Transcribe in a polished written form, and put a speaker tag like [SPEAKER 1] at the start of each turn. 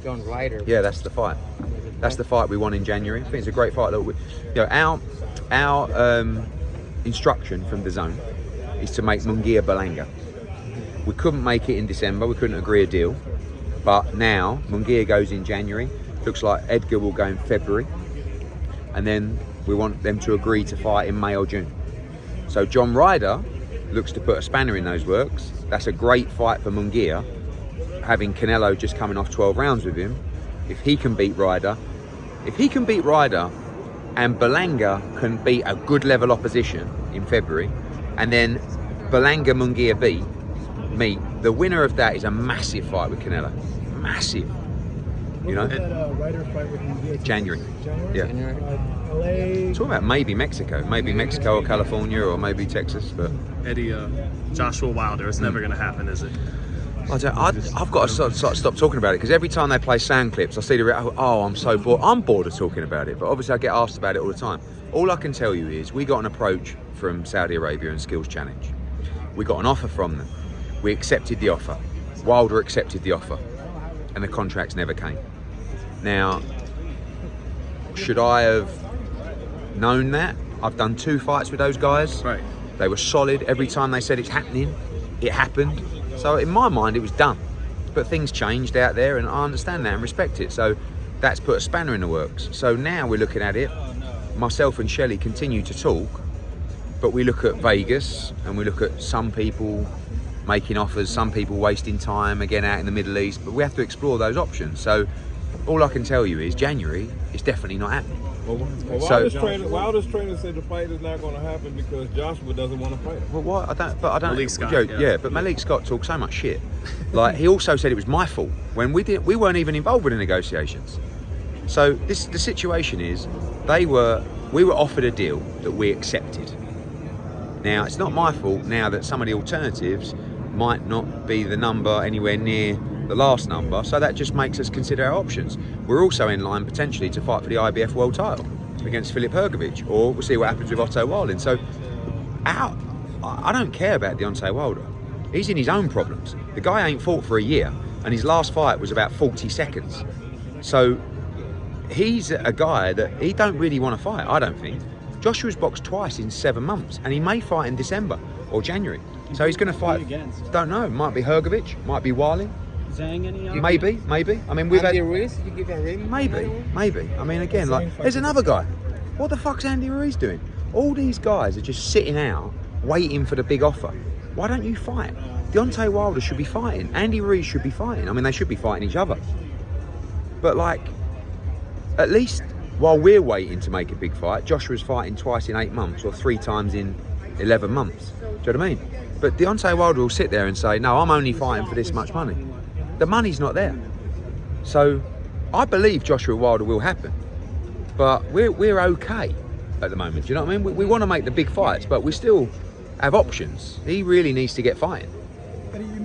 [SPEAKER 1] John Ryder.
[SPEAKER 2] Yeah, that's the fight. That's the fight we want in January. I think it's a great fight. Look, our instruction from the zone is to make Munguia Berlanga. We couldn't make it in December. We couldn't agree a deal. But now Munguia goes in January. Looks like Edgar will go in February, and then we want them to agree to fight in May or June. So John Ryder looks to put a spanner in those works. That's a great fight for Munguia, having Canelo just coming off 12 rounds with him. If he can beat Ryder and Berlanga can beat a good level opposition in February, and then Berlanga Munguia meet, the winner of that is a massive fight with Canelo. Massive. You know?
[SPEAKER 3] That Ryder fight with Munguia?
[SPEAKER 2] January.
[SPEAKER 3] Yeah. LA.
[SPEAKER 2] Talking about maybe Mexico or California or maybe Texas, but
[SPEAKER 4] Eddie, Joshua Wilder, it's never going to happen, is it?
[SPEAKER 2] I've got to stop talking about it, because every time they play sound clips, I see I'm so bored. I'm bored of talking about it, but obviously I get asked about it all the time. All I can tell you is we got an approach from Saudi Arabia and Skills Challenge. We got an offer from them. We accepted the offer. Wilder accepted the offer, and the contracts never came. Now, should I have known that? I've done 2 fights with those guys.
[SPEAKER 4] Right.
[SPEAKER 2] They were solid. Every time they said it's happening, it happened. So in my mind, it was done. But things changed out there, and I understand that and respect it. So that's put a spanner in the works. So now we're looking at it. Myself and Shelley continue to talk, but we look at Vegas, and we look at some people making offers, some people wasting time, again, out in the Middle East. But we have to explore those options. So all I can tell you is January is definitely not happening.
[SPEAKER 5] Wilder's trainer said the fight is not going to happen because Joshua doesn't want to fight him.
[SPEAKER 2] Well, what? I don't.
[SPEAKER 4] Malik Scott,
[SPEAKER 2] but Malik Scott talks so much shit. Like, he also said it was my fault when we weren't even involved with the negotiations. So the situation is, we were offered a deal that we accepted. Now, it's not my fault now that some of the alternatives might not be the number anywhere near the last number, so that just makes us consider our options. We're also in line potentially to fight for the IBF world title against Filip Hrgović, or we'll see what happens with Otto Wallin. So I don't care about Deontay Wilder. He's in his own problems. The guy ain't fought for a year, and his last fight was about 40 seconds. So he's a guy that he don't really want to fight, I don't think. Joshua's boxed twice in 7 months, and he may fight in December or January. So he's going to fight. Don't know. Might be Hrgović, might be Wallin.
[SPEAKER 1] Zhang, any
[SPEAKER 2] Maybe. I mean, we've
[SPEAKER 1] Andy
[SPEAKER 2] had.
[SPEAKER 1] Ruiz? You give that rating?
[SPEAKER 2] Maybe. I mean, again, like, there's another guy. What the fuck's Andy Ruiz doing? All these guys are just sitting out, waiting for the big offer. Why don't you fight? Deontay Wilder should be fighting. Andy Ruiz should be fighting. I mean, they should be fighting each other. But, like, at least while we're waiting to make a big fight, Joshua's fighting twice in 8 months or 3 times in 11 months. Do you know what I mean? But Deontay Wilder will sit there and say, no, I'm only fighting for this much money. The money's not there. So I believe Joshua Wilder will happen, but we're okay at the moment. Do you know what I mean? We want to make the big fights, but we still have options. He really needs to get fighting.